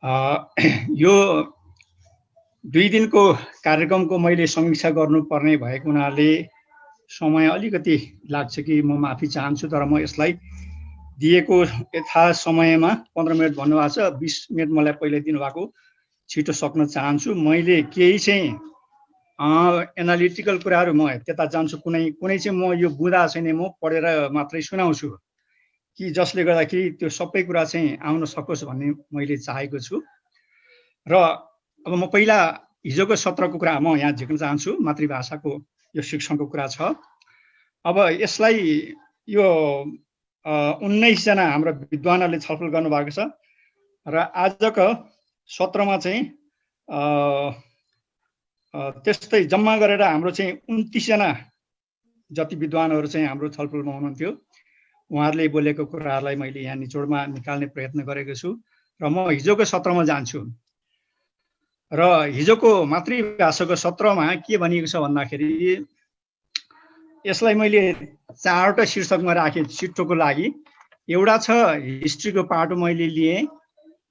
यो 2 दिनको कार्यक्रमको मैले समीक्षा गर्नुपर्ने भएको हुनाले समय अलिकति लाग्छ कि म माफी चाहन्छु, तर म यसलाई दिएको यथा समयमा 15 मिनट भन्नुभएको छ, 20 मिनट मलाई पहिले दिनुभएको, छिटो सक्न चाहन्छु। मैले केही चाहिँ एनालिटिकल कुराहरू म त्यता जान्छु, कुनै चाहिँ म यो बुझा छैन, म पढेर मात्रै सुनाउँछु कि जसले गर्दाखेरि त्यो सबै कुरा चाहिँ आउन सकोस् भन्ने मैले चाहेको छु। र अब म पहिला हिजोको सत्रको कुरा म यहाँ झिक्न चाहन्छु। मातृभाषाको यो शिक्षणको कुरा छ। अब यसलाई यो 19 जना हाम्रो विद्वानहरूले छलफल गर्नुभएको छ र आजको सत्रमा चाहिँ त्यस्तै जम्मा गरेर हाम्रो चाहिँ 29 जना जति विद्वानहरू चाहिँ हाम्रो छलफलमा हुनुहुन्थ्यो। उहाँहरूले बोलेको कुराहरूलाई मैले यहाँ निचोडमा निकाल्ने प्रयत्न गरेको छु र म हिजोको सत्रमा जान्छु। र हिजोको मातृभाषाको सत्रमा के भनिएको छ भन्दाखेरि, यसलाई मैले 4वटा शीर्षकमा राखेँ छिटोको लागि। एउटा छ हिस्ट्रीको पाटो मैले लिएँ,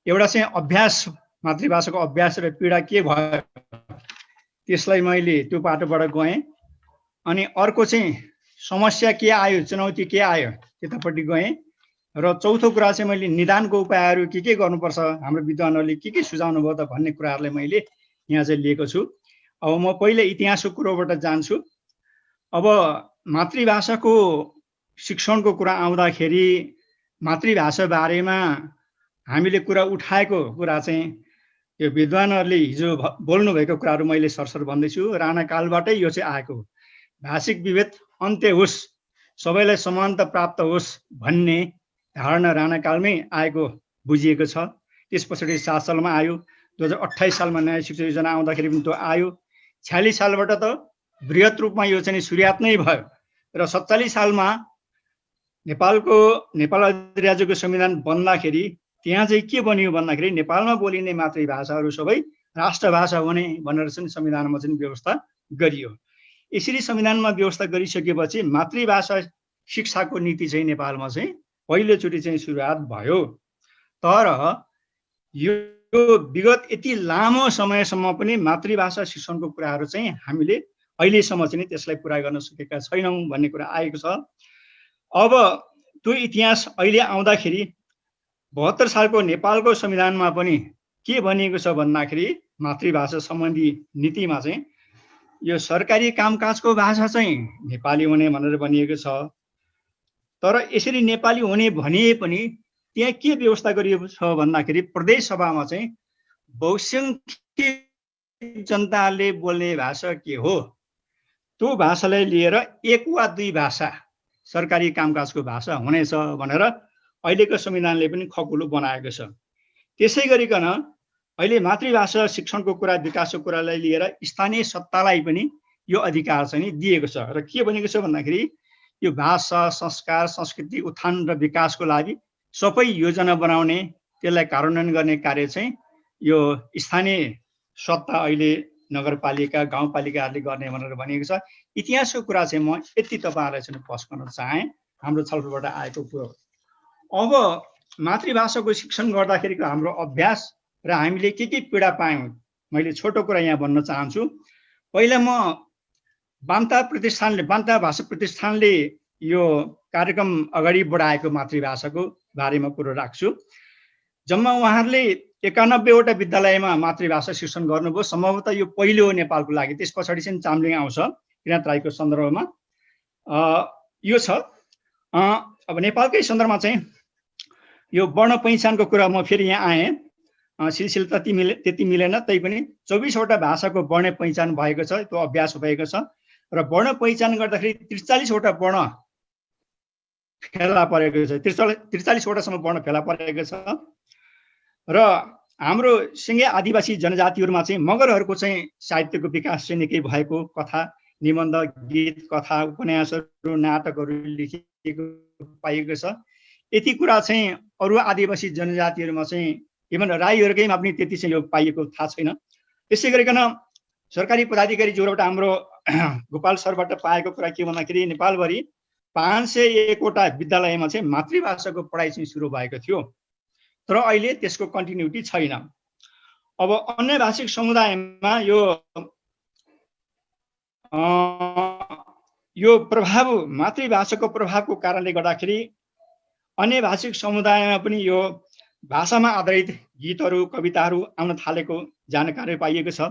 एउटा चाहिँ अभ्यास, मातृभाषाको अभ्यास र पीडा के भयो त्यसलाई मैले त्यो पाटोबाट गएँ। अनि अर्को चाहिँ समस्या के आयो, चुनौती के आयो त्यतापट्टि गएँ। र चौथो कुरा चाहिँ मैले निदानको उपायहरू के गर्नुपर्छ, हाम्रो विद्वानहरूले के सुझाउनु भयो त भन्ने कुराहरूलाई मैले यहाँ चाहिँ लिएको छु। अब म पहिले इतिहासको कुरोबाट जान्छु। अब मातृभाषाको शिक्षणको कुरा आउँदाखेरि मातृभाषा बारेमा हामीले कुरा उठाएको कुरा चाहिँ यो विद्वानहरूले हिजो बोल्नुभएको कुराहरू मैले सरसर भन्दैछु। राणाकालबाटै यो चाहिँ आएको, भाषिक विभेद अन्त्य होस्, सबैलाई समानता प्राप्त होस् भन्ने धारणा राणाकालमै आएको बुझिएको छ। त्यस पछाडि 7 सालमा आयो, 2028 सालमा नयाँ शिक्षा योजना आउँदाखेरि पनि त्यो आयो। 46 सालबाट त बृहत रूपमा यो चाहिँ सुरुवात नै भयो र 47 सालमा नेपाल अधिराज्यको संविधान बन्दाखेरि त्यहाँ चाहिँ के बन्यो भन्दाखेरि नेपालमा बोलिने मातृभाषाहरू सबै राष्ट्रभाषा हुने भनेर चाहिँ संविधानमा चाहिँ व्यवस्था गरियो। यसरी संविधानमा व्यवस्था गरिसकेपछि मातृभाषा शिक्षाको नीति चाहिँ नेपालमा चाहिँ पहिलोचोटि चाहिँ सुरुवात भयो। तर यो विगत यति लामो समयसम्म पनि मातृभाषा शिक्षणको कुराहरू चाहिँ हामीले अहिलेसम्म चाहिँ त्यसलाई पुरा गर्न सकेका छैनौँ भन्ने कुरा आएको छ। अब त्यो इतिहास अहिले आउँदाखेरि 72 सालको नेपालको संविधानमा पनि के भनिएको छ भन्दाखेरि मातृभाषा सम्बन्धी नीतिमा चाहिँ यो सरकारी कामकाजको भाषा चाहिँ नेपाली हुने भनेर भनिएको छ। तर यसरी नेपाली हुने भनिए पनि त्यहाँ के व्यवस्था गरिएको छ भन्दाखेरि प्रदेश सभामा चाहिँ बहुसंख्यक जनताले बोल्ने भाषा के हो त्यो भाषालाई लिएर 1 वा 2 भाषा सरकारी कामकाजको भाषा हुनेछ भनेर अहिलेको संविधानले पनि खकुलो बनाएको छ। त्यसै गरिकन अहिले मातृभाषा शिक्षणको कुरा, विकासको कुरालाई लिएर स्थानीय सत्तालाई पनि यो अधिकार चाहिँ दिएको छ। र के भनेको छ भन्दाखेरि यो भाषा, संस्कार, संस्कृति उत्थान र विकासको लागि सबै योजना बनाउने, त्यसलाई कार्यान्वयन गर्ने कार्य चाहिँ यो स्थानीय सत्ता अहिले नगरपालिका, गाउँपालिकाहरूले गर्ने भनेर भनिएको छ। इतिहासको कुरा चाहिँ म यति तपाईँहरूलाई चाहिँ पस गर्न चाहेँ, हाम्रो छलफलबाट आएको कुरो। अब मातृभाषाको शिक्षण गर्दाखेरिको हाम्रो अभ्यास र हामीले के पीडा पायौँ, मैले छोटो कुरा यहाँ भन्न चाहन्छु। पहिला म बान्ता भाषा प्रतिष्ठानले यो कार्यक्रम अगाडि बढाएको मातृभाषाको बारेमा कुरो राख्छु। जम्मा उहाँहरूले 91वटा विद्यालयमा मातृभाषा शिक्षण गर्नुभयो। सम्भवतः यो पहिलो हो नेपालको लागि। त्यस पछाडि चाहिँ चाम्लिङ आउँछ किराँत राईको सन्दर्भमा यो छ। अब नेपालकै सन्दर्भमा चाहिँ यो वर्ण पहिचानको कुरा म फेरि यहाँ आएँ। सिलसिला त्यति मिलेन, तैपनि 24वटा भाषाको वर्ण पहिचान भएको छ, त्यो अभ्यास भएको छ। र वर्ण पहिचान गर्दाखेरि 43वटा वर्ण फेला परेको छ, 43वटासम्म वर्ण फेला परेको छ। र हाम्रो सिङ्गे आदिवासी जनजातिहरूमा चाहिँ मगरहरूको चाहिँ साहित्यको विकास चाहिँ निकै भएको, कथा, निबन्ध, गीत, कथा, उपन्यासहरू, नाटकहरू लेखिएको पाइएको छ। यति कुरा चाहिँ अरू आदिवासी जनजातिहरूमा चाहिँ इभन राईहरूकैमा पनि त्यति चाहिँ यो पाइएको थाहा छैन। त्यसै गरिकन सरकारी पदाधिकारी जोबाट हाम्रो गोपाल सरबाट पाएको कुरा के भन्दाखेरि नेपालभरि 501वटा विद्यालयमा चाहिँ मातृभाषाको पढाइ चाहिँ सुरु भएको थियो। तर अहिले त्यसको कन्टिन्युटी छैन। अब अन्य भाषिक समुदायमा यो प्रभाव मातृभाषाको प्रभावको कारणले गर्दाखेरि अन्य भाषिक समुदायमा पनि यो भाषामा आधारित गीतहरू कविताहरू आउन थालेको जानकारी पाइएको छ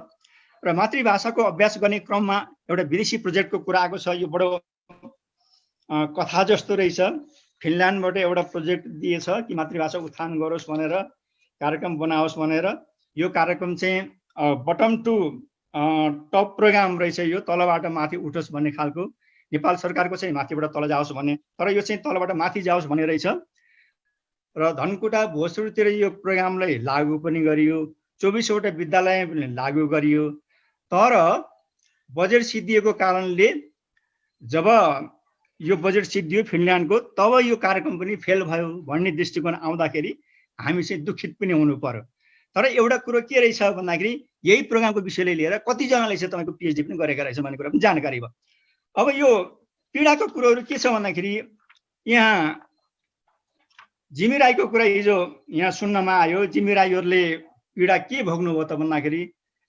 र मातृभाषाको अभ्यास गर्ने क्रममा एउटा विदेशी प्रोजेक्टको कुरा आएको छ। यो बडो कथा जस्तो रहेछ। फिनल्यान्डबाट एउटा प्रोजेक्ट दिएछ कि मातृभाषा उत्थान गरोस् भनेर, कार्यक्रम बनाओस् भनेर। यो कार्यक्रम चाहिँ बटम टु टप प्रोग्राम रहेछ। यो तलबाट माथि उठोस् भन्ने खालको। नेपाल सरकारको चाहिँ माथिबाट तल जाओस् भन्ने, तर यो चाहिँ तलबाट माथि जाओस् भन्ने रहेछ। र धनकुटा भोजपुरतिर यो प्रोग्रामलाई लागू पनि गरियो। 24वटा विद्यालय पनि लागू गरियो। तर बजेट सिद्धिएको कारणले जब यो बजेट सिद्धियो फिनल्यान्डको, तब यो कार्यक्रम पनि फेल भयो भन्ने दृष्टिकोण आउँदाखेरि हामी चाहिँ दुखित पनि हुनु पर्यो। तर एउटा कुरो के रहेछ भन्दाखेरि यही प्रोग्रामको विषयले लिएर कतिजनाले चाहिँ तपाईँको पिएचडी पनि गरेका रहेछ भन्ने कुरा पनि जानकारी भयो। अब यो पीडाको कुरोहरू के छ भन्दाखेरि यहाँ जिमी राईको कुरा हिजो यहाँ सुन्नमा आयो। जिमी राईहरूले पीडा के भोग्नुभयो त भन्दाखेरि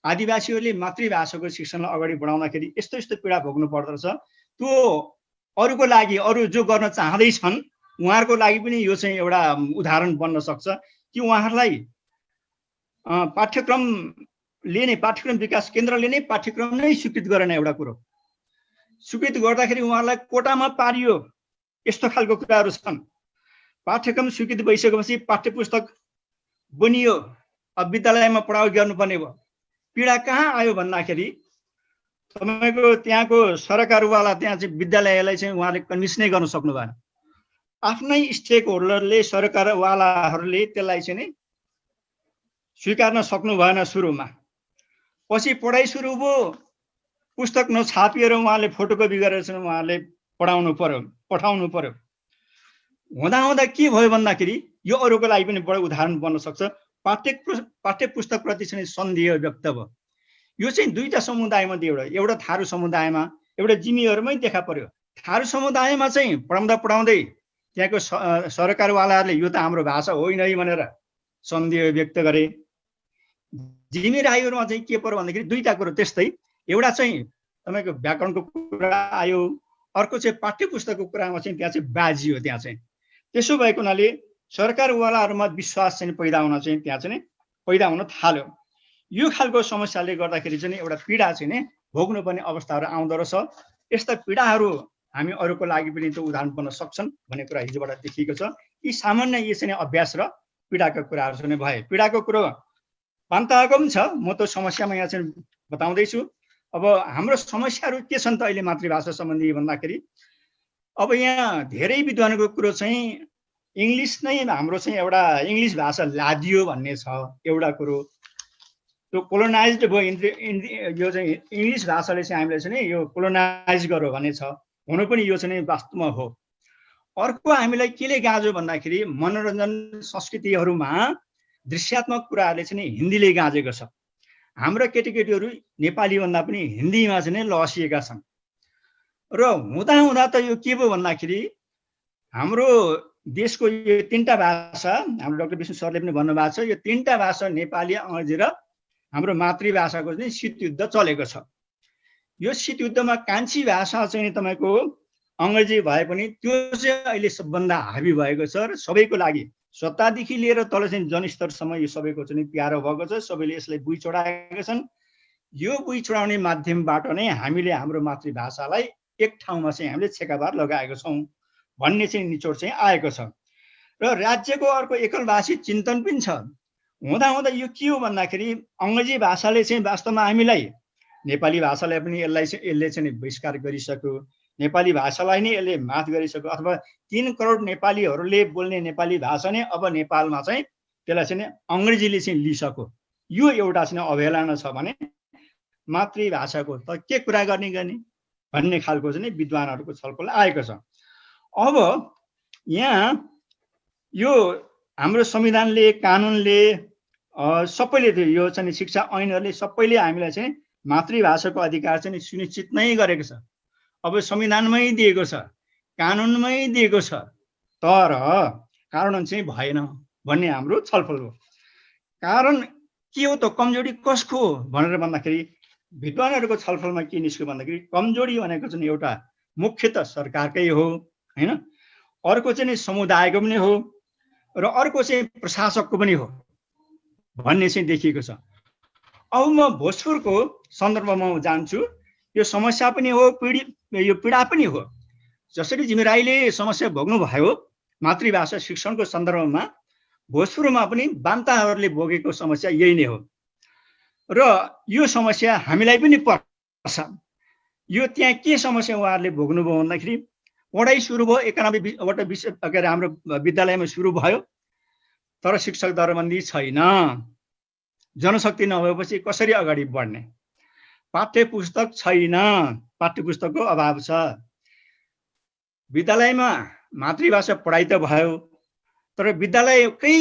आदिवासीहरूले मातृभाषाको शिक्षणलाई अगाडि बढाउँदाखेरि यस्तो यस्तो पीडा भोग्नु पर्दो रहेछ। त्यो अरूको लागि, अरू जो गर्न चाहँदैछन् उहाँहरूको लागि पनि यो चाहिँ एउटा उदाहरण बन्न सक्छ कि उहाँहरूलाई पाठ्यक्रमले नै, पाठ्यक्रम विकास केन्द्रले नै पाठ्यक्रम नै स्वीकृत गरेन। एउटा कुरो स्वीकृत गर्दाखेरि उहाँहरूलाई कोटामा पारियो। यस्तो खालको कुराहरू छन्। पाठ्यक्रम स्वीकृत भइसकेपछि पाठ्यपुस्तक बनियो, अब विद्यालयमा पढाइ गर्नुपर्ने भयो। पीडा कहाँ आयो भन्दाखेरि तपाईँको त्यहाँको सरकारवाला त्यहाँ चाहिँ विद्यालयलाई चाहिँ उहाँले कन्भिन्स नै गर्न सक्नु भएन। आफ्नै स्टेक होल्डरले, सरकारवालाहरूले त्यसलाई चाहिँ स्वीकार्न सक्नु भएन सुरुमा। पछि पढाइ सुरु भयो, पुस्तक नछापिएर उहाँले फोटोकपी गरेर चाहिँ उहाँले पठाउनु पर्यो। हुँदा के भयो भन्दाखेरि यो अरूको लागि पनि बडो उदाहरण बन्न सक्छ। पाठ्यपुस्तकप्रति चाहिँ सन्देह व्यक्त भयो। यो चाहिँ दुईटा समुदायमध्ये एउटा थारू समुदायमा, एउटा जिमीहरूमै देखा पर्यो। थारू समुदायमा चाहिँ पढाउँदै त्यहाँको सरकारवालाहरूले यो त हाम्रो भाषा होइन है भनेर सन्देह व्यक्त गरे। जिमी राईहरूमा चाहिँ के पर्यो भन्दाखेरि दुईटा कुरो त्यस्तै। एउटा चाहिँ तपाईँको व्याकरणको कुरा आयो, अर्को चाहिँ पाठ्यपुस्तकको कुरामा चाहिँ त्यहाँ चाहिँ बाजियो। त्यहाँ चाहिँ त्यसो भएको हुनाले सरकारवालाहरूमा विश्वास चाहिँ पैदा हुन थाल्यो। यो खालको समस्याले गर्दाखेरि चाहिँ एउटा पीडा चाहिँ भोग्नुपर्ने अवस्थाहरू आउँदो रहेछ। यस्ता पीडाहरू हामी अरूको लागि पनि त्यो उदाहरण बन्न सक्छन् भन्ने कुरा हिजोबाट देखिएको छ। यी सामान्य यो चाहिँ अभ्यास र पीडाका कुराहरू चाहिँ भए। पीडाको कुरो पान्तको पनि छ, म त समस्यामा यहाँ चाहिँ बताउँदैछु। अब हाम्रो समस्याहरू के छन् त अहिले मातृभाषा सम्बन्धी भन्दाखेरि, अब यहाँ धेरै विद्वानको कुरो चाहिँ इङ्ग्लिस नै हाम्रो चाहिँ एउटा इङ्ग्लिस भाषा लादियो भन्ने छ। एउटा कुरो त्यो कोलोनाइज्ड भयो, यो चाहिँ इङ्ग्लिस भाषाले चाहिँ हामीलाई चाहिँ यो कोलोनाइज गर्यो भन्ने छ। हुनु पनि यो चाहिँ वास्तवमा हो। अर्को हामीलाई केले गाँजो भन्दाखेरि मनोरञ्जन संस्कृतिहरूमा दृश्यात्मक कुराहरूले चाहिँ हिन्दीले गाँजेको छ। हाम्रो केटीकेटीहरू नेपालीभन्दा पनि हिन्दीमा चाहिँ लसिएका छन्। र हुँदा त यो के भयो भन्दाखेरि हाम्रो देशको यो तीनटा भाषा, हाम्रो डाक्टर विष्णु सरले पनि भन्नुभएको छ, यो तीनटा भाषा नेपाली, अङ्ग्रेजी र हाम्रो मातृभाषाको चाहिँ शीतयुद्ध चलेको छ। यो शीतयुद्धमा कान्छी भाषा चाहिँ तपाईँको अङ्ग्रेजी भए पनि त्यो चाहिँ अहिले सबभन्दा हाबी भएको छ र सबैको लागि सत्तादेखि लिएर तल चाहिँ जनस्तरसम्म यो सबैको चाहिँ प्यारो भएको छ। सबैले यसलाई बुई चढाएका छन्। यो बुई चढाउने माध्यमबाट नै हामीले हाम्रो मातृभाषालाई एक ठाउँमा चाहिँ हामीले छेकाबार लगाएका छौँ भन्ने चाहिँ निचोड चाहिँ आएको छ। र राज्यको अर्को एकल भाषी चिन्तन पनि छ। हुँदा यो के हो भन्दाखेरि अङ्ग्रेजी भाषाले चाहिँ वास्तवमा हामीलाई नेपाली भाषालाई पनि यसले चाहिँ बहिष्कार गरिसक्यो। नेपाली भाषालाई नै यसले मात गरिसक्यो। अथवा 3 करोड नेपालीहरूले बोल्ने नेपाली भाषा नै अब नेपालमा चाहिँ त्यसलाई चाहिँ अङ्ग्रेजीले चाहिँ लिइसक्यो। यो एउटा चाहिँ अवहेलना छ भने मातृभाषाको त के कुरा गर्ने भन्ने खालको चाहिँ विद्वानहरूको छलफल आएको छ। अब यहाँ यो हाम्रो संविधानले, कानुनले, सबैले यो चाहिँ शिक्षा ऐनहरूले सबैले हामीलाई चाहिँ मातृभाषाको अधिकार चाहिँ सुनिश्चित नै गरेको छ। अब संविधानमै दिएको छ, कानुनमै दिएको छ, तर कारण चाहिँ भएन भन्ने हाम्रो छलफल हो। कारण के हो त कमजोरी कसको हो भनेर भन्दाखेरि विद्वानहरूको छलफलमा के निस्क्यो भन्दाखेरि कमजोरी भनेको चाहिँ एउटा मुख्यत सरकारकै हो हैन, अर्को चाहिँ समुदायको पनि हो र अर्को चाहिँ प्रशासकको पनि हो भन्ने चाहिँ देखिएको छ। अब म भोजपुरको सन्दर्भमा जान्छु। यो समस्या पनि हो, यो पीडा पनि हो। जसरी जिमी राईले समस्या भोग्नु भयो मातृभाषा शिक्षणको सन्दर्भमा, भोजपुरमा पनि बान्ताहरूले भोगेको समस्या यही नै हो र यो समस्या हामीलाई पनि पर्छ। यो त्यहाँ के समस्या उहाँहरूले भोग्नुभयो भन्दाखेरि पढाइ सुरु भयो, 91वटा विषय हाम्रो विद्यालयमा सुरु भयो, तर शिक्षक दरबन्दी छैन। जनशक्ति नभएपछि कसरी अगाडि बढ्ने? पाठ्य पुस्तक छैन, पाठ्य पुस्तकको अभाव छ। विद्यालयमा मातृभाषा पढाइ त भयो, तर विद्यालयकै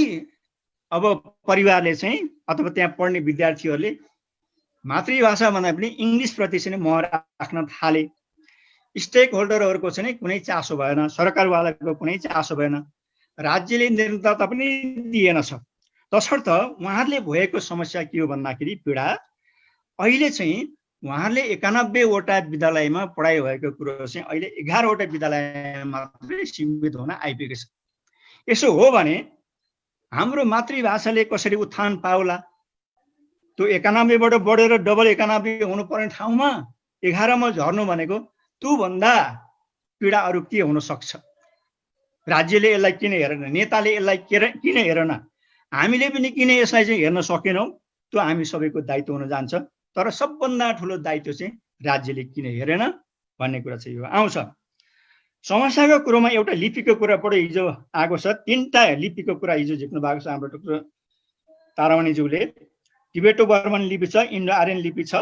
अब परिवारले चाहिँ अथवा त्यहाँ पढ्ने विद्यार्थीहरूले मातृभाषा भन्दा पनि इङ्ग्लिसप्रति चाहिँ मोह राख्न थाले। स्टेक होल्डरहरूको चाहिँ कुनै चासो भएन, सरकारवालाको कुनै चासो भएन, राज्यले निरन्तरता पनि दिएन छ। तसर्थ उहाँहरूले भएको समस्या के हो भन्दाखेरि पीडा, अहिले चाहिँ उहाँहरूले 91वटा विद्यालयमा पढाइ भएको कुरो चाहिँ अहिले 11वटा विद्यालयमा मात्रै सीमित हुन आइपुगेको छ। यसो हो भने हाम्रो मातृभाषाले कसरी उत्थान पाउला? त्यो 91बाट बढेर डबल 91 हुनुपर्ने ठाउँमा 11मा झर्नु भनेको त्योभन्दा पीडा अरू के हुन सक्छ? राज्यले यसलाई किन हेरेन? नेताले यसलाई किन हेरेन? हामीले पनि किन यसलाई चाहिँ हेर्न सकेनौँ? त्यो हामी सबैको दायित्व हुन जान्छ। तर सबभन्दा ठुलो दायित्व चाहिँ राज्यले किन हेरेन भन्ने कुरा चाहिँ यो आउँछ। समस्याको कुरोमा एउटा लिपिको कुरा पढ्यो, हिजो आएको छ। 3टा लिपिको कुरा हिजो झिक्नु भएको छ हाम्रो डाक्टर तारामणिज्यूले। टिबेटो बर्मन लिपि छ, इन्डो आर्यन लिपि छ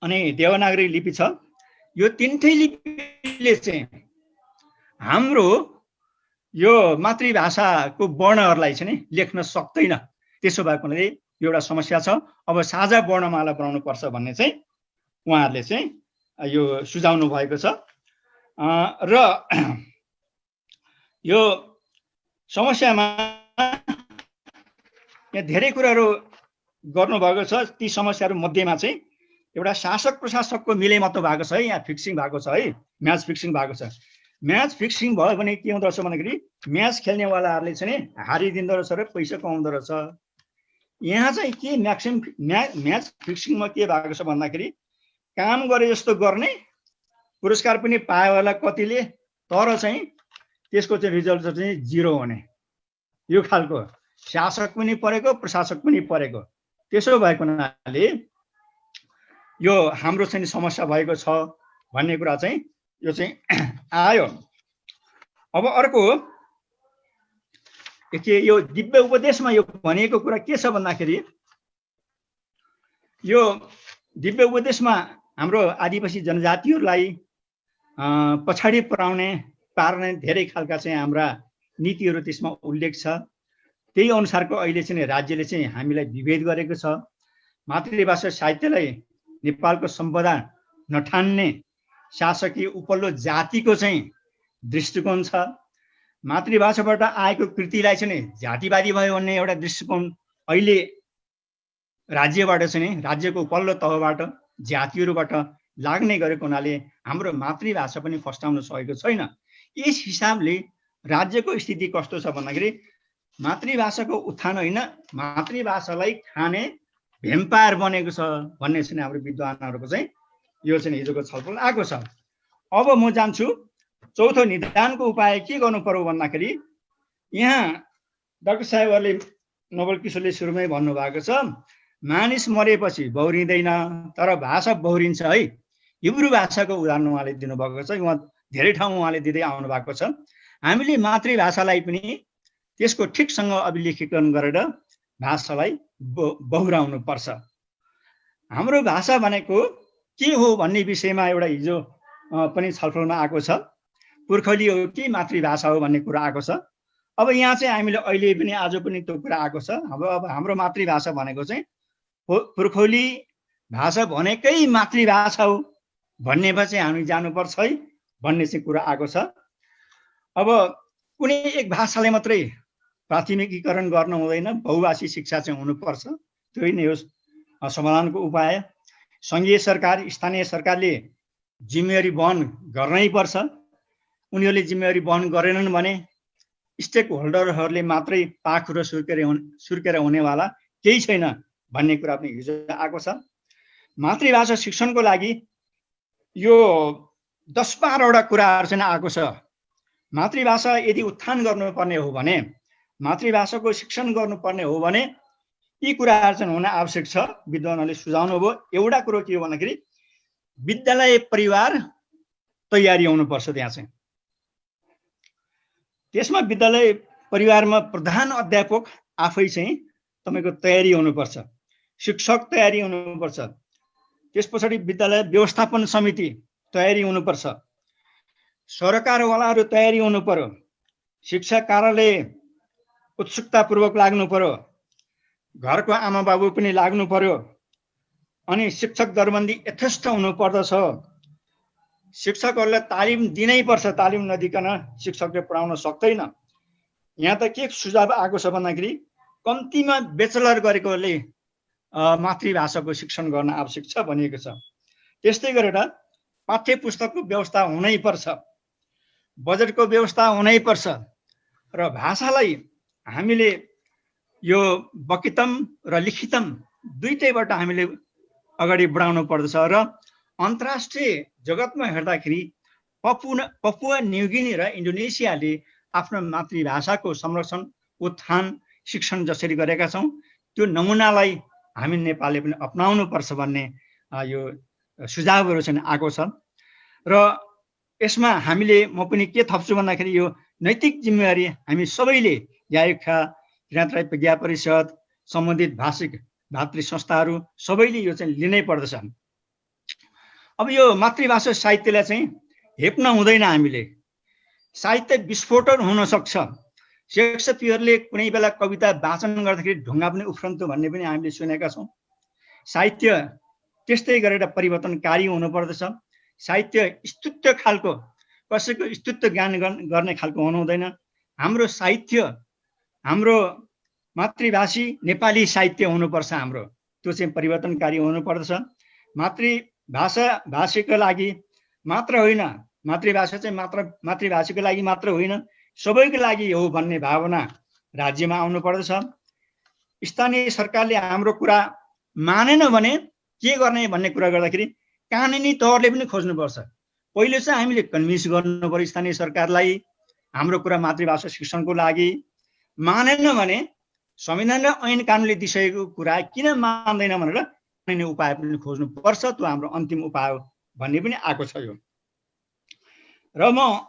अनि देवनागरी लिपि छ। यो 3टै लिपिले चाहिँ हाम्रो यो मातृभाषाको वर्णहरूलाई चाहिँ लेख्न सक्दैन। त्यसो भएको हुनाले एउटा समस्या छ। अब साझा वर्णमाला बनाउनु पर्छ भन्ने चाहिँ उहाँहरूले चाहिँ यो सुझाउनु भएको छ। र यो समस्यामा यहाँ धेरै कुराहरू गर्नुभएको छ। ती समस्याहरू मध्येमा चाहिँ एउटा शासक प्रशासकको मिलेमतो भएको छ है, यहाँ फिक्सिङ भएको छ है, म्याच फिक्सिङ भएको छ। म्याच फिक्सिङ भयो भने के हुँदो रहेछ भन्दाखेरि म्याच खेल्नेवालाहरूले चाहिँ हारिदिँदो रहेछ र पैसा कमाउँदो रहेछ। यहाँ चाहिँ के म्याच फिक्सिङमा के भएको छ भन्दाखेरि काम गरे जस्तो गर्ने, पुरस्कार पनि पायो होला कतिले, तर चाहिँ त्यसको चाहिँ रिजल्ट चाहिँ 0 हुने, यो खालको शासक पनि परेको प्रशासक पनि परेको। त्यसो भएको हुनाले यो हाम्रो चाहिँ समस्या भएको छ भन्ने कुरा चाहिँ यो चाहिँ आयो। अब अर्को के यो दिव्य उपदेशमा यो भनेको कुरा के छ भन्दाखेरि यो दिव्य उपदेशमा हाम्रो आदिवासी जनजातिहरूलाई पछाडि पार्ने धेरै खालका चाहिँ हाम्रा नीतिहरू त्यसमा उल्लेख छ। त्यही अनुसारको अहिले चाहिँ राज्यले चाहिँ हामीलाई विभेद गरेको छ। मातृभाषा साहित्यलाई नेपालको सम्पदा नठान्ने शासकीय उपल्लो जातिको चाहिँ दृष्टिकोण छ। मातृभाषाबाट आएको कृतिलाई चाहिँ जातिवादी भयो भन्ने एउटा दृष्टिकोण अहिले राज्यबाट चाहिँ राज्यको उपल्लो तहबाट जातिहरूबाट लाग्ने गरेको हुनाले हाम्रो मातृभाषा पनि फस्टाउन सकेको छैन। यस हिसाबले राज्यको स्थिति कस्तो छ भन्दाखेरि मातृभाषाको उत्थान होइन, मातृभाषालाई खाने भेम्पायर बनेको छ भन्ने चाहिँ हाम्रो विद्वानहरूको चाहिँ यो चाहिँ हिजोको छलफल आएको छ। अब म जान्छु चौथो निदानको उपाय के गर्नु पर्यो भन्दाखेरि यहाँ डाक्टर साहेबहरूले नोबल किशोरले सुरुमै भन्नुभएको छ, मानिस मरेपछि बहुरिँदैन तर भाषा बहुरिन्छ है। हिब्रू भाषाको उदाहरण उहाँले दिनुभएको छ, उहाँ धेरै ठाउँ उहाँले दिँदै आउनु भएको छ। हामीले मातृभाषालाई पनि त्यसको ठिकसँग अभिलेखीकरण गरेर भाषालाई बहुराउनु पर्छ। हाम्रो भाषा भनेको के हो भन्ने विषयमा एउटा हिजो पनि छलफलमा आएको छ। पुर्खौली हो कि मातृभाषा हो भन्ने कुरा आएको छ। अब यहाँ चाहिँ हामीले अहिले पनि आज पनि त्यो कुरा आएको छ। अब हाम्रो मातृभाषा भनेको चाहिँ पुर्खौली भाषा भनेकै मातृभाषा हो भन्नेमा चाहिँ हामी जानुपर्छ है भन्ने चाहिँ कुरा आएको छ। अब कुनै एक भाषालाई मात्रै प्राथमिकीकरण गर्न हुँदैन, बहुभाषी शिक्षा चाहिँ हुनुपर्छ। त्यही नै हो समाधानको उपाय। सङ्घीय सरकार, स्थानीय सरकारले जिम्मेवारी वहन गर्नै पर्छ। उनीहरूले जिम्मेवारी वहन गरेनन् भने स्टेक होल्डरहरूले मात्रै पाखुरो सुर्केर हुनेवाला केही छैन भन्ने कुरा पनि हिजो आएको छ। मातृभाषा शिक्षणको लागि यो 10-12वटा कुराहरू चाहिँ आएको छ। मातृभाषा यदि उत्थान गर्नुपर्ने हो भने, मातृभाषाको शिक्षण गर्नुपर्ने हो भने यी कुराहरू चाहिँ हुन आवश्यक छ। विद्वानहरूले सुझाउनु भयो। एउटा कुरो के हो भन्दाखेरि विद्यालय परिवार तयारी हुनुपर्छ। त्यहाँ चाहिँ त्यसमा विद्यालय परिवारमा प्रधान अध्यापक आफै चाहिँ तपाईको तयारी हुनुपर्छ, शिक्षक तयारी हुनुपर्छ। त्यस पछाडि विद्यालय व्यवस्थापन समिति तयारी हुनुपर्छ, सरकारवालाहरू तयारी हुनु पर्यो, शिक्षा कार्यालय उत्सुकतापूर्वक लाग्नु पर्यो, घरको आमा बाबु पनि लाग्नु पर्यो, अनि शिक्षक दरबन्दी यथेष्ट हुनुपर्दछ। शिक्षकहरूलाई तालिम दिनै पर्छ। तालिम नदिकन शिक्षकले पढाउन सक्दैन। यहाँ त के सुझाव आएको छ भन्दाखेरि कम्तीमा बेचलर गरेकोले मातृभाषाको शिक्षण गर्न आवश्यक छ भनिएको छ। त्यस्तै गरेर पाठ्य पुस्तकको व्यवस्था हुनै पर्छ, बजेटको व्यवस्था हुनै पर्छ र भाषालाई हामीले यो वकितम र लिखितम दुईटैबाट हामीले अगाडि बढाउनु पर्दछ। र अन्तर्राष्ट्रिय जगतमा हेर्दाखेरि पपुवा न्युगिनी र इन्डोनेसियाले आफ्नो मातृभाषाको संरक्षण, उत्थान, शिक्षण जसरी गरेका छौँ त्यो नमुनालाई हामी नेपालले पनि अपनाउनु पर्छ भन्ने यो सुझावहरू चाहिँ आएको छ। र यसमा हामीले म पनि के थप्छु भन्दाखेरि यो नैतिक जिम्मेवारी हामी सबैले यायुखा, किराँत राई प्रज्ञा परिषद, सम्बन्धित भाषिक भातृ संस्थाहरू सबैले यो चाहिँ लिनै पर्दछ। अब यो मातृभाषा साहित्यलाई चाहिँ हेप्न हुँदैन। हामीले साहित्य विस्फोटन हुन सक्छ। शेक्सपियरले कुनै बेला कविता वाचन गर्दाखेरि ढुङ्गा पनि उफ्रन्थ्यो भन्ने पनि हामीले सुनेका छौँ। साहित्य त्यस्तै गरेर परिवर्तनकारी हुनुपर्दछ। साहित्य स्तुत्य खालको, कसैको स्तुत्व ज्ञान गर्ने खालको हुनु हुँदैन। हाम्रो साहित्य हाम्रो मातृभाषी नेपाली साहित्य हुनुपर्छ। हाम्रो त्यो चाहिँ परिवर्तनकारी हुनुपर्दछ। मातृभाषा भाषीको लागि मात्र होइन, मातृभाषा चाहिँ मातृभाषीको लागि मात्र होइन, सबैको लागि हो भन्ने भावना राज्यमा आउनु पर्दछ। स्थानीय सरकारले हाम्रो कुरा मानेन भने के गर्ने भन्ने कुरा गर्दाखेरि कानुनी तहले पनि खोज्नुपर्छ। पहिले चाहिँ हामीले कन्भिन्स गर्नु पर्यो स्थानीय सरकारलाई हाम्रो कुरा मातृभाषा शिक्षणको लागि। मानेन भने संविधान र ऐन कानुनले दिइसकेको कुरा किन मान्दैन भनेर कानुनी उपाय पनि खोज्नुपर्छ। त्यो हाम्रो अन्तिम उपाय हो भन्ने पनि आएको छ। यो र म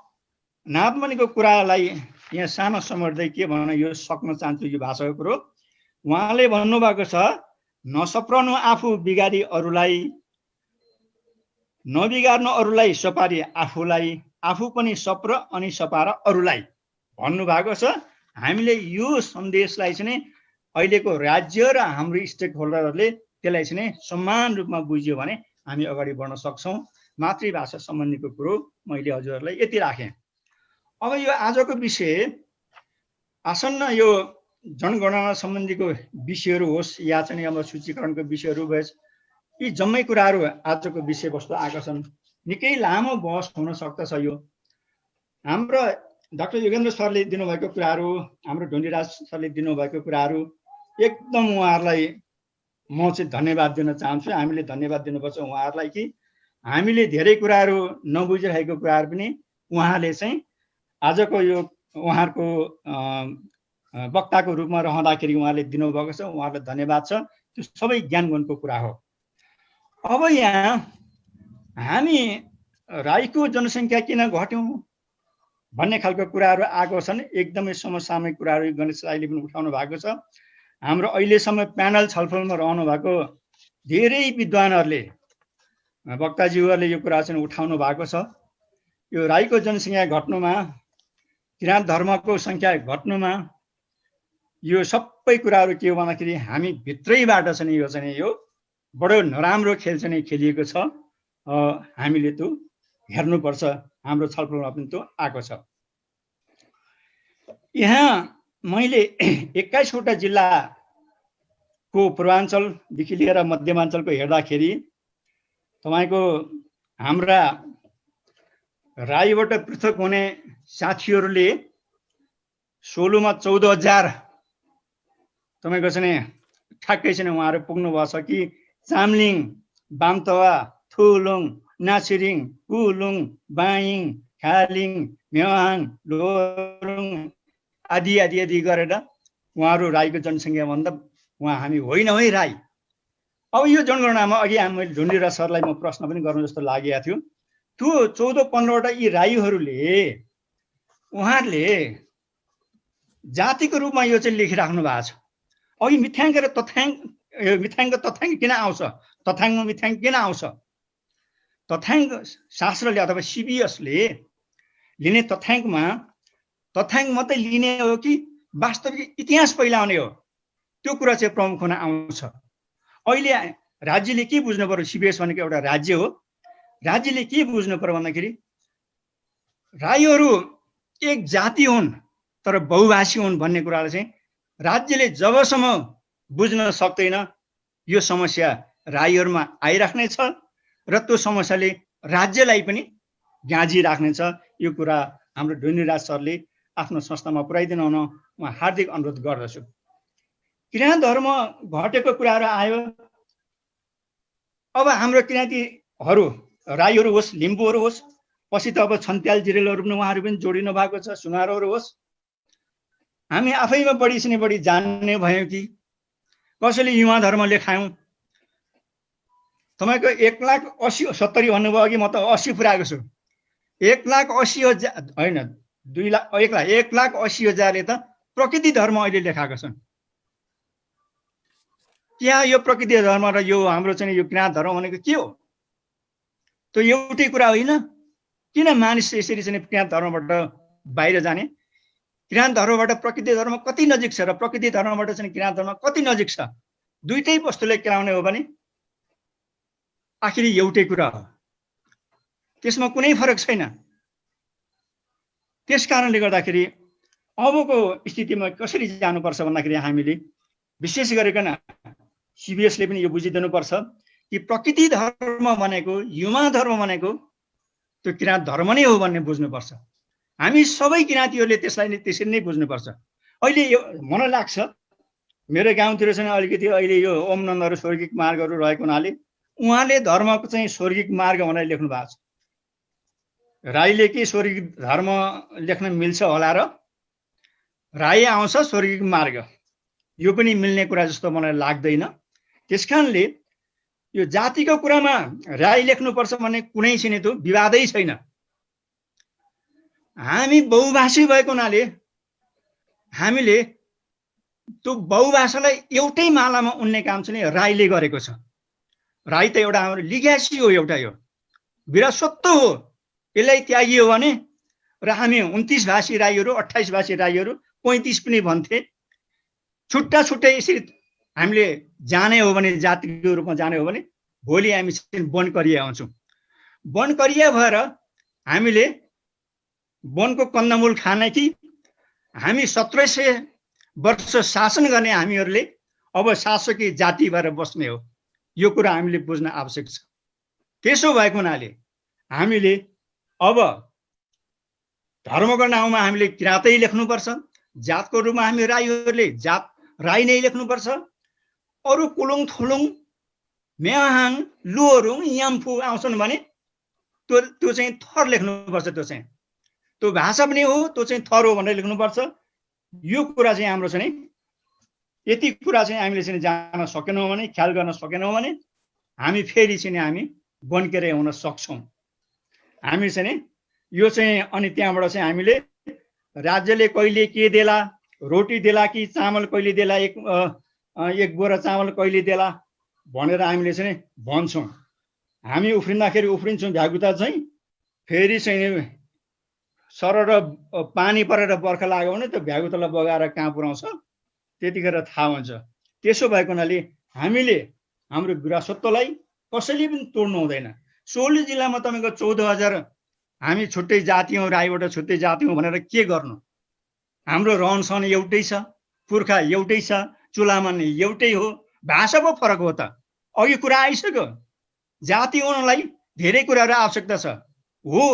नाथमणिको कुरालाई यहाँ सानो समर्दै के भन्न यो सक्न चाहन्छु यो भाषाको कुरो। उहाँले भन्नुभएको छ, नसप्रनु आफू बिगारी अरूलाई, नबिगार्नु अरूलाई सपारी आफूलाई, आफू पनि सप्र अनि सपार अरूलाई भन्नुभएको छ। हामीले यो सन्देशलाई चाहिँ अहिलेको राज्य र हाम्रो स्टेक होल्डरहरूले त्यसलाई चाहिँ समान रूपमा बुझ्यो भने हामी अगाडि बढ्न सक्छौँ। मातृभाषा सम्बन्धीको कुरो मैले हजुरहरूलाई यति राखेँ। अब यो आजको विषय आसन्न यो जनगणना सम्बन्धीको विषयहरू होस् या चाहिँ अब सूचीकरणको विषयहरू भएस, यी जम्मै कुराहरू आजको विषयवस्तु आएका छन्। निकै लामो बहस हुन सक्दछ। यो हाम्रो डाक्टर योगेन्द्र सरले दिनुभएको कुराहरू, हाम्रो ढुण्डिराज सरले दिनुभएको कुराहरू एकदम उहाँहरूलाई म चाहिँ धन्यवाद दिन चाहन्छु। हामीले धन्यवाद दिनुपर्छ उहाँहरूलाई कि हामीले धेरै कुराहरू नबुझिरहेको कुराहरू पनि उहाँले चाहिँ आजको यो उहाँहरूको वक्ताको रूपमा रहँदाखेरि उहाँले दिनुभएको छ। उहाँहरूलाई धन्यवाद छ। त्यो सबै ज्ञान गुणको कुरा हो। अब यहाँ हामी राईको जनसङ्ख्या किन घट्यौँ भन्ने खालको कुराहरू आएको छन्। एकदमै समसामयिक कुराहरू गणेश राईले पनि उठाउनु भएको छ। हाम्रो अहिलेसम्म प्यानल छलफलमा रहनु भएको धेरै विद्वानहरूले, वक्ताज्यूहरूले यो कुरा चाहिँ उठाउनु भएको छ। यो राईको जनसङ्ख्या घट्नुमा, किराँत धर्मको सङ्ख्या घट्नुमा यो सबै कुराहरू के हो भन्दाखेरि हामी भित्रैबाट चाहिँ यो चाहिँ यो बडो नराम्रो खेल चाहिँ खेलिएको छ। हामीले त्यो हेर्नुपर्छ। हाम्रो छलफलमा पनि त्यो आएको छ। यहाँ मैले 21वटा जिल्लाको पूर्वाञ्चलदेखि लिएर मध्यमाञ्चलको हेर्दाखेरि तपाईको हाम्रा राईबाट पृथक हुने साथीहरूले सोलुमा 14,000 तपाईको चाहिँ ठ्याक्कै चाहिँ उहाँहरू पुग्नु भएको छ कि चामलिङ, बामतवा, थुलुङ, नासिरिङ, कुलुङ, बाइङ, खालिङ, मेवाङ, लोरुङ आदि आदि आदि गरेर उहाँहरू राईको जनसङ्ख्या भन्दा उहाँ हामी होइन है राई। अब यो जनगणनामा अघि मैले ढुन्डिरा सरलाई म प्रश्न पनि गर्नु जस्तो लागेको थियो। त्यो 14-15वटा यी राईहरूले उहाँहरूले जातिको रूपमा यो चाहिँ लेखिराख्नु भएको छ। अघि मिथ्याङ्क र तथ्याङ्क किन आउँछ, तथ्याङ्क मिथ्याङ्क किन आउँछ? तथ्याङ्क शास्त्रले अथवा सिबिएसले लिने तथ्याङ्कमा तथ्याङ्क मात्रै लिने हो कि वास्तविक इतिहास पहिलाउने हो, त्यो कुरा चाहिँ प्रमुख हुन आउँछ। अहिले राज्यले के बुझ्नु पर्यो, सिबिएस भनेको एउटा राज्य हो, राज्यले के बुझ्नु पर्यो भन्दाखेरि राईहरू एक जाति हुन् तर बहुभाषी हुन् भन्ने कुरालाई चाहिँ राज्यले जबसम्म बुझ्न सक्दैन यो समस्या राईहरूमा आइराख्नेछ र त्यो समस्याले राज्यलाई पनि गाँजिराख्नेछ। यो कुरा हाम्रो ढुन्डिराज सरले आफ्नो संस्थामा पुर्याइदिनु हुन म हार्दिक अनुरोध गर्दछु। किराँत धर्म घटेको कुराहरू आयो। अब हाम्रो किराँतीहरू राईहरू होस्, लिम्बूहरू होस्, पछि त अब छन्त्याल जिरेलहरू पनि उहाँहरू पनि जोडिनु भएको छ, सुनारहरू होस्। हामी आफैमा बढी से बढी जान्ने भयौँ कि कसैले युवा धर्म लेखायौँ। तपाईँको 1,80,70 भन्नुभयो अघि, म त 80 पुऱ्याएको छु। 1,80,000 होइन, 1,80,000ले त प्रकृति धर्म अहिले लेखाएको छन्। क्या यो प्रकृति धर्म र यो हाम्रो चाहिँ यो किराँत धर्म भनेको के हो? त्यो एउटै कुरा होइन। किन मानिस यसरी चाहिँ किराँत धर्मबाट बाहिर जाने? किराँत धर्मबाट प्रकृति धर्म कति नजिक छ र प्रकृति धर्मबाट चाहिँ किराँत धर्म कति नजिक छ? दुईटै वस्तुले केलाउने हो भने आखिर एउटै कुरा हो, त्यसमा कुनै फरक छैन। त्यस कारणले गर्दाखेरि अबको स्थितिमा कसरी जानुपर्छ भन्दाखेरि हामीले विशेष गरिकन सिबिएसले पनि यो बुझिदिनुपर्छ कि प्रकृति धर्म भनेको, युवा धर्म भनेको त्यो किराँत धर्म नै हो भन्ने बुझ्नुपर्छ। हामी सबै किराँतीहरूले त्यसलाई त्यसरी नै बुझ्नुपर्छ। अहिले यो मलाई लाग्छ मेरो गाउँतिर चाहिँ अलिकति अहिले यो ओम नन्दहरू स्वर्गिक मार्गहरू रहेको हुनाले उहाँले धर्मको चाहिँ स्वर्गिक मार्ग भनेर लेख्नु भएको छ। राईले के स्वर्गिक धर्म लेख्न मिल्छ होला र? राई आउँछ स्वर्गिक मार्ग, यो पनि मिल्ने कुरा जस्तो मलाई लाग्दैन। त्यसकारणले यो जातिको कुरामा राई लेख्नुपर्छ भन्ने कुनै छैन, त्यो विवादै छैन। हामी बहुभाषी भएको हुनाले हामीले त्यो बहुभाषालाई एउटै मालामा उन्ने काम चाहिँ राईले गरेको छ। राई त एउटा हाम्रो लिग्यासी हो, एउटा यो विरासत हो। यसलाई त्यागियो भने र हामी 29 भाषी राईहरू, 28 भाषी राईहरू, 35 पनि भन्थे, छुट्टा छुट्टै यसरी हामीले जाने हो भने, जातिको रूपमा जाने हो भने भोलि हामी वनकरिया आउँछौँ। वनकरिया भएर हामीले वनको कन्दमूल खाने कि हामी 1700 वर्ष शासन गर्ने हामीहरूले अब शासकीय जाति भएर बस्ने हो, यो कुरा हामीले बुझ्न आवश्यक छ। त्यसो भएको हुनाले हामीले अब धर्मको नाउँमा हामीले किराँतै लेख्नुपर्छ, जातको रूपमा हामी राईहरूले जात राई नै लेख्नुपर्छ। अरू कुलुङ, थुलुङ, मेहाङ, लोरुङ, याम्फू आउँछन् भने त्यो चाहिँ थर लेख्नुपर्छ। त्यो भाषा पनि हो, त्यो चाहिँ थर हो भनेर लेख्नुपर्छ। यो कुरा चाहिँ हाम्रो चाहिँ यति कुरा चाहिँ हामीले चाहिँ जान सकेनौँ भने, ख्याल गर्न सकेनौँ भने हामी फेरि चाहिँ हामी वनकेरे हुन सक्छौँ। हामी चाहिँ यो चाहिँ अनि त्यहाँबाट चाहिँ हामीले राज्यले कहिले के देला, रोटी देला कि चामल कहिले देला, एक बोरा चामल कहिले देला भनेर हामीले चाहिँ भन्छौँ। हामी उफ्रिँदाखेरि उफ्रिन्छौँ भ्यागुता चाहिँ, फेरि चाहिँ सरर पानी परेर बर्खा लाग्यो भने त्यो भ्यागुतालाई बगाएर कहाँ पुर्याउँछ त्यतिखेर थाहा हुन्छ। त्यसो भएको हुनाले हामीले हाम्रो विरासत्वलाई कसैले पनि तोड्नु हुँदैन। 16 जिल्लामा तपाईँको 14,000 हामी छुट्टै जाति हौँ, राईबाट छुट्टै जाति हौँ भनेर के गर्नु? हाम्रो रहनसहन एउटै छ, पुर्खा एउटै छ, चुलामा नै एउटै हो, भाषा पो फरक हो त। अघि कुरा आइसक्यो, जाति हुनलाई धेरै कुराहरू आवश्यकता छ। हो,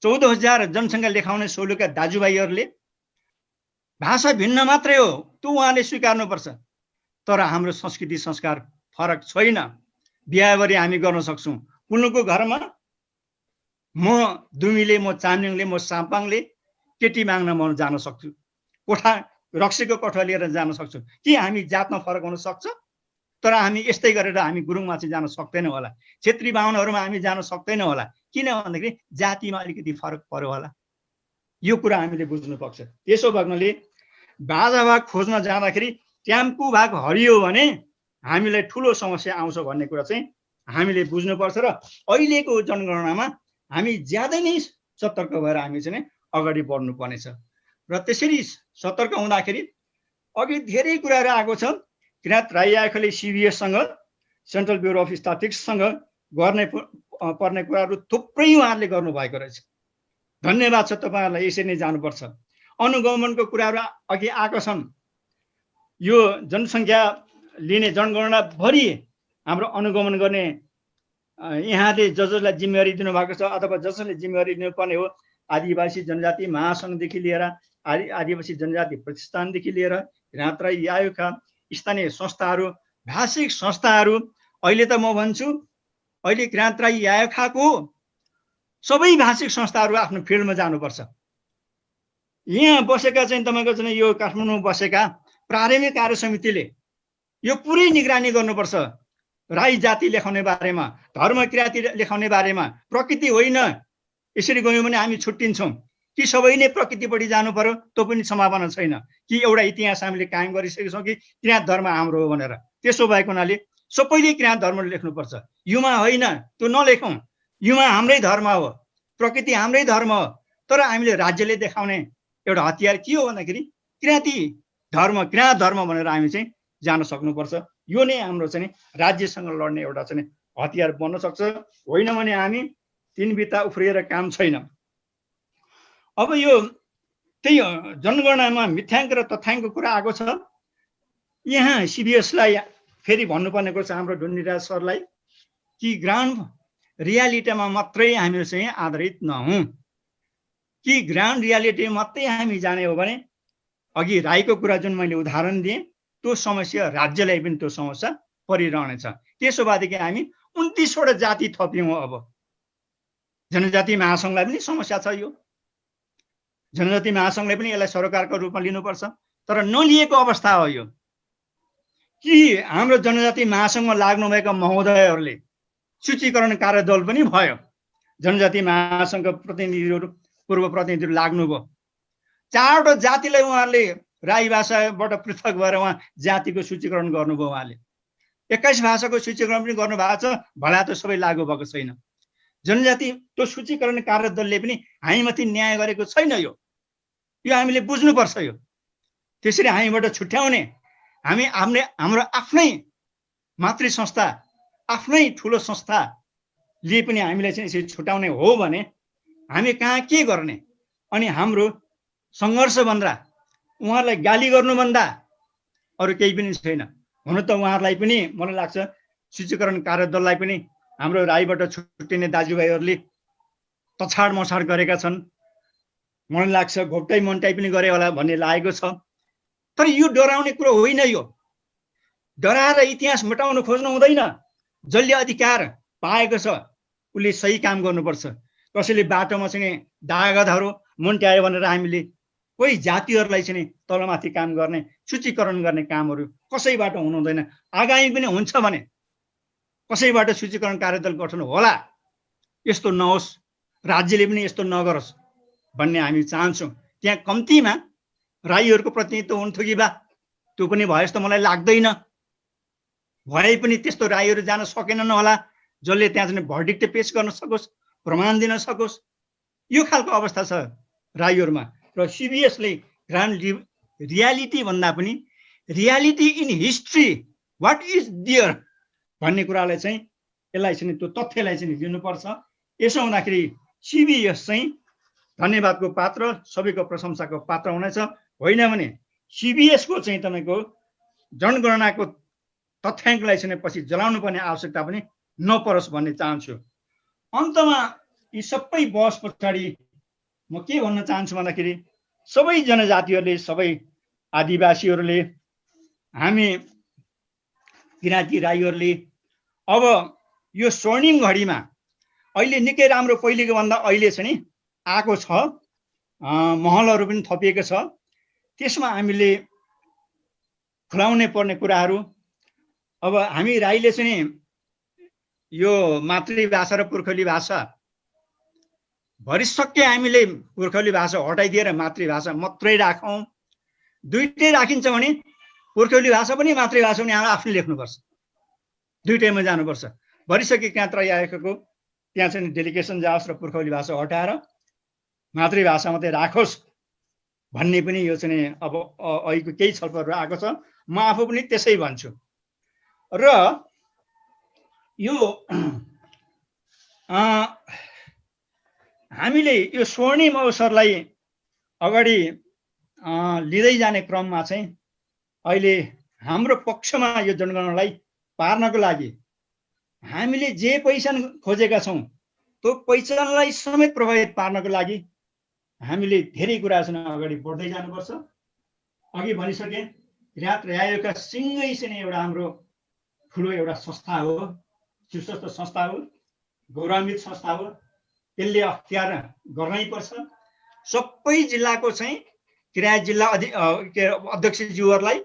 14,000 जनसङ्ख्या लेखाउने सोलुका दाजुभाइहरूले भाषा भिन्न मात्रै हो, त्यो उहाँले स्वीकार्नुपर्छ। तर हाम्रो संस्कृति संस्कार फरक छैन। बिहाबरी हामी गर्न सक्छौँ। कुल्नुको घरमा म दुमीले, म चामलिङले, म साम्पाङले केटी माग्न म जान सक्छु, रक्सीको कोठा लिएर जान सक्छु। के हामी जातमा फरक हुन सक्छ? तर हामी यस्तै गरेर हामी गुरुङमा चाहिँ जान सक्दैनौँ होला, क्षेत्री बाहुनहरूमा हामी जान सक्दैनौँ होला। किन भन्दाखेरि जातिमा अलिकति फरक पर्यो होला। यो कुरा हामीले बुझ्नुपर्छ। त्यसो भएकोले बाजा भाग खोज्न जाँदाखेरि ट्याम्पू भाग हरियो भने हामीलाई ठुलो समस्या आउँछ भन्ने कुरा चाहिँ हामीले बुझ्नुपर्छ। र अहिलेको जनगणनामा हामी ज्यादै नै सतर्क भएर हामी चाहिँ अगाडि बढ्नुपर्नेछ। र त्यसरी सतर्क हुँदाखेरि अघि धेरै कुराहरू आएको छ। किराँत राई आयोगले CBSसँग, सेन्ट्रल ब्युरो अफ स्ट्याटिस्टिक्ससँग गर्ने पर्ने कुराहरू थुप्रै उहाँहरूले गर्नुभएको रहेछ। धन्यवाद छ तपाईँहरूलाई। यसरी नै जानुपर्छ। अनुगमनको कुराहरू अघि आएको छन्। यो जनसङ्ख्या लिने जनगणनाभरि हाम्रो अनुगमन गर्ने यहाँले जसलाई जिम्मेवारी दिनुभएको छ अथवा जसले जिम्मेवारी दिनुपर्ने हो, आदिवासी जनजाति महासङ्घदेखि लिएर आदिवासी जनजाति प्रतिष्ठानदेखि लिएर किराँत राई आयोगका स्थानीय संस्थाहरू, भाषिक संस्थाहरू, अहिले त म भन्छु अहिले किराँत राई आयोगको सबै भाषिक संस्थाहरू आफ्नो फिल्डमा जानुपर्छ। यहाँ बसेका चाहिँ तपाईँको चाहिँ यो काठमाडौँ बसेका प्रारम्भिक कार्य समितिले यो पुरै निगरानी गर्नुपर्छ। राई जाति लेखाउने बारेमा, धर्म किराँती लेखाउने बारेमा। प्रकृति होइन, यसरी गयौँ भने हामी छुट्टिन्छौँ कि सबै नै प्रकृतिपट्टि जानु पर्यो, त्यो पनि सम्भावना छैन। कि एउटा इतिहास हामीले कायम गरिसकेका छौँ कि किराँत धर्म हाम्रो हो भनेर। त्यसो भएको हुनाले सबैले किराँत धर्म लेख्नुपर्छ। युमा होइन, त्यो नलेखौँ। युमा हाम्रै धर्म हो, प्रकृति हाम्रै धर्म हो। तर हामीले राज्यले देखाउने एउटा हतियार के हो भन्दाखेरि किराँती धर्म, किराँत धर्म भनेर हामी चाहिँ जान सक्नुपर्छ। यो नै हाम्रो चाहिँ राज्यसँग लड्ने एउटा चाहिँ हतियार बन्न सक्छ। होइन भने हामी तीन बित्ता उफ्रिएर काम छैन। अब यो त्यही जनगणनामा मिथ्याङ्क र तथ्याङ्कको कुरा आएको छ। यहाँ CBSलाई फेरि भन्नुपर्ने कुरा छ हाम्रो ढुण्डिराज सरलाई कि ग्राउन्ड रियालिटीमा मात्रै हामी चाहिँ आधारित नहौँ। कि ग्राउन्ड रियालिटी मात्रै हामी जाने हो भने अघि राईको कुरा जुन मैले उदाहरण दिएँ, त्यो समस्या राज्यलाई पनि त्यो समस्या परिरहनेछ। त्यसो भएदेखि हामी 29वटा जाति थप्यौँ। अब जनजाति महासङ्घलाई पनि समस्या छ। यो जनजाति महासङ्घले पनि यसलाई सरोकारको रूपमा लिनुपर्छ, तर नलिएको अवस्था हो यो। कि हाम्रो जनजाति महासङ्घमा लाग्नुभएका महोदयहरूले सूचीकरण कार्यदल पनि भयो, जनजाति महासङ्घका प्रतिनिधिहरू, पूर्व प्रतिनिधिहरू लाग्नुभयो। 4वटा जातिलाई उहाँहरूले राई भाषाबाट पृथक भएर उहाँ जातिको सूचीकरण गर्नुभयो। उहाँले 21 भाषाको सूचीकरण पनि गर्नुभएको छ, भला त सबै लागू भएको छैन। जनजाति त्यो सूचीकरण कार्यदलले पनि हामीमाथि न्याय गरेको छैन। यो हामीले बुझ्नुपर्छ। यो त्यसरी हामीबाट छुट्याउने हाम्रो आफ्नै मातृ संस्था, आफ्नै ठुलो संस्थाले पनि हामीलाई चाहिँ यसरी छुट्याउने हो भने हामी कहाँ के गर्ने? अनि हाम्रो सङ्घर्ष भन्दा उहाँहरूलाई गाली गर्नुभन्दा अरू केही पनि छैन। हुन त उहाँहरूलाई पनि मलाई लाग्छ सूचीकरण कार्यदललाई पनि हाम्रो राईबाट छुट्टिने दाजुभाइहरूले तछाड मछाड गरेका छन्। मलाई लाग्छ घोप्टाइ मन्टाइ पनि गरे होला भन्ने लागेको छ। तर यो डराउने कुरो होइन। यो डराएर इतिहास मेटाउन खोज्नु हुँदैन। जसले अधिकार पाएको छ उसले सही काम गर्नुपर्छ। कसैले बाटोमा चाहिँ दागधहरू मुन्ट्यायो भनेर हामीले कोही जातिहरूलाई चाहिँ तलमाथि काम गर्ने, सूचीकरण गर्ने कामहरू कसैबाट हुनु हुँदैन। आगामी पनि हुन्छ भने कसैबाट सूचीकरण कार्यदल गठन होला, यस्तो नहोस्, राज्यले पनि यस्तो नगरोस् भन्ने हामी चाहन्छौँ। त्यहाँ कम्तीमा राईहरूको प्रतिनिधित्व हुन्थ्यो कि बा, त्यो पनि भयो जस्तो मलाई लाग्दैन। भए पनि त्यस्तो राईहरू जान सकेनन् होला जसले त्यहाँ चाहिँ भर्डिक्ट पेश गर्न सकोस्, प्रमाण दिन सकोस्। यो खालको अवस्था छ राईहरूमा। र CBSले ग्राउन्ड रियालिटी भन्दा पनि reality in history, what is there भन्ने कुरालाई चाहिँ यसलाई चाहिँ त्यो तथ्यलाई चाहिँ दिनुपर्छ। यसो हुँदाखेरि CBS चाहिँ धन्यवादको पात्र, सबैको प्रशंसाको पात्र हुनेछ। होइन भने CBSको चाहिँ तपाईँको जनगणनाको तथ्याङ्कलाई चाहिँ पछि जलाउनु पर्ने आवश्यकता पनि नपरोस् भन्ने चाहन्छु। अन्तमा यी सबै बहस पछाडि म के भन्न चाहन्छु भन्दाखेरि सबै जनजातिहरूले, सबै आदिवासीहरूले, हामी किराँती राईहरूले अब यो स्वर्णिम घडीमा अहिले निकै राम्रो पहिलेको भन्दा अहिले चाहिँ आएको छ, महलहरू पनि थपिएको छ। त्यसमा हामीले खुलाउनै पर्ने कुराहरू, अब हामी राईले चाहिँ यो मातृभाषा र पुर्खौली भाषा भरिसक्कै हामीले पुर्खौली भाषा हटाइदिएर मातृभाषा मात्रै राखौँ। दुईटै राखिन्छ भने पुर्खौली भाषा पनि मातृभाषा पनि हामीले आफूले लेख्नुपर्छ, दुईटैमा जानुपर्छ। भरिसक्कै कहाँ तराई आएको त्यहाँ चाहिँ डेलिगेसन जाओस् र पुर्खौली भाषा हटाएर मातृभाषा मात्रै राखोस् भन्ने पनि यो चाहिँ अब अहिलेको केही छलफलहरू आएको छ। म आफू पनि त्यसै भन्छु। र यो हामीले यो स्वर्णिम अवसरलाई अगाडि लिँदै जाने क्रममा चाहिँ अहिले हाम्रो पक्षमा यो जनगणनालाई पार्नको लागि हामीले जे पहिचान खोजेका छौँ त्यो पहिचानलाई समेत प्रभावित पार्नको लागि हामीले धेरै कुरासँग अगाडि बढ्दै जानुपर्छ। अघि भनिसके किराँत राईका सिंगै चाहिँ एउटा हाम्रो ठुलो एउटा संस्था हो, शीर्षस्थ संस्था हो, गौरवान्वित संस्था हो। त्यसले अख्तियार गर्नै पर्छ। सबै जिल्लाको चाहिँ किराँत जिल्ला अध्यक्षज्यूहरूलाई,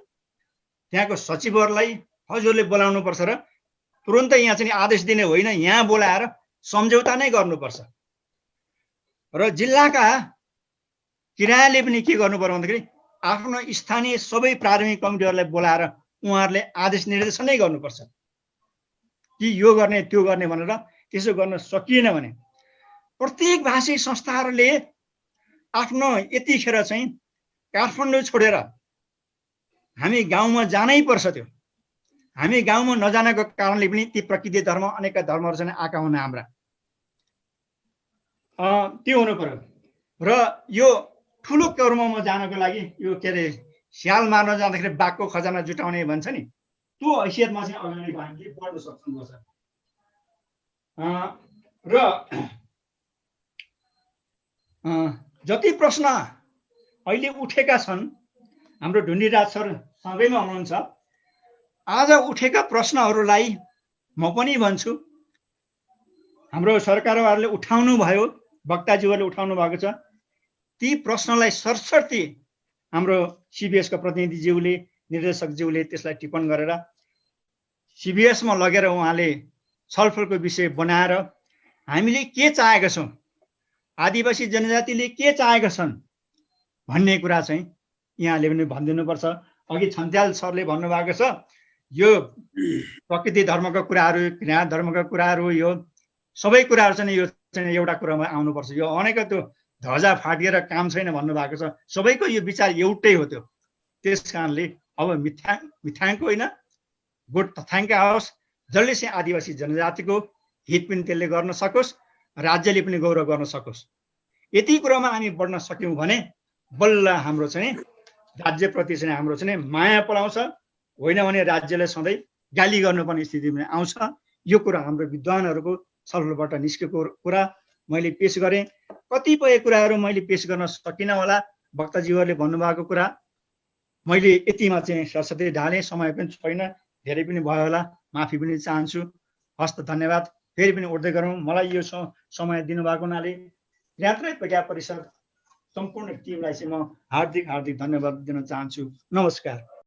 त्यहाँको सचिवहरूलाई हजुरले बोलाउनु पर्छ र तुरुन्तै यहाँ चाहिँ आदेश दिने होइन, यहाँ बोलाएर सम्झौता नै गर्नुपर्छ। र जिल्लाका किराँतले पनि के गर्नु पर्यो भन्दाखेरि आफ्नो स्थानीय सबै प्राथमिक कमिटीहरूलाई बोलाएर उहाँहरूले आदेश निर्देशन नै गर्नुपर्छ कि यो गर्ने त्यो गर्ने भनेर। त्यसो गर्न सकिएन भने प्रत्येक भाषी संस्थाहरूले आफ्नो यतिखेर चाहिँ काठमाडौँ छोडेर हामी गाउँमा जानै पर्छ। त्यो हामी गाउँमा नजानको कारणले पनि ती प्रकृति धर्म अनेक धर्महरू चाहिँ आएका हुन् हाम्रा, त्यो हुनु पर्यो। र यो ठुलो कर्ममा जानको लागि यो के अरे स्याल मार्न जाँदाखेरि बाघको खजाना जुटाउने भन्छ नि, त्यो हैसियतमा चाहिँ अगाडि हामीले बढ्न सक्नुपर्छ। र जति प्रश्न अहिले उठेका छन्, हाम्रो ढुण्डिराज सर सँगैमा हुनुहुन्छ, आज उठेका प्रश्नहरूलाई म पनि भन्छु हाम्रो सरकारवालाले उठाउनु भयो, वक्ताज्यूहरूले उठाउनु भएको छ। ती प्रश्नलाई सरसर्ती हाम्रो CBSका प्रतिनिधिज्यूले, निर्देशकज्यूले त्यसलाई टिप्पण गरेर CBSमा लगेर उहाँले छलफलको विषय बनाएर हामीले के चाहेका छौँ, आदिवासी जनजातिले के चाहेका छन् भन्ने कुरा चाहिँ यहाँले पनि भनिदिनुपर्छ। अघि छन्त्याल सरले भन्नुभएको छ यो प्रकृति धर्मको कुराहरू, किराँत धर्मको कुराहरू, यो सबै कुराहरू चाहिँ यो चाहिँ एउटा कुरामा आउनुपर्छ। यो अनेक त्यो ध्वजा फाटिएर काम छैन भन्नुभएको छ। सबैको यो विचार एउटै हो। त्यो त्यस कारणले अब मिथ्याङ्क होइन, गुड तथ्याङ्क आओस्, जसले चाहिँ आदिवासी जनजातिको हित पनि त्यसले गर्न सकोस्, राज्यले पनि गौरव गर्न सकोस्। यति कुरामा हामी बढ्न सक्यौँ भने बल्ल हाम्रो चाहिँ राज्यप्रति चाहिँ हाम्रो चाहिँ माया पलाउँछ। होइन भने राज्यले सधैँ गाली गर्नुपर्ने स्थिति पनि आउँछ। यो कुरा हाम्रो विद्वानहरूको छलफलबाट निस्केको कुरा मैले पेश गरेँ। कतिपय कुराहरू मैले पेश गर्न सकिनँ होला, वक्ताज्यूहरूले भन्नुभएको कुरा मैले यतिमा चाहिँ सरस्वती ढालेँ। समय पनि छैन, धेरै पनि भयो होला, माफी पनि चाहन्छु। हस्त धन्यवाद। फेरि पनि उठ्दै गरौँ। मलाई यो समय दिनुभएको हुनाले किराँत राई प्रज्ञा परिषद सम्पूर्ण टिमलाई चाहिँ म हार्दिक धन्यवाद दिन चाहन्छु। नमस्कार।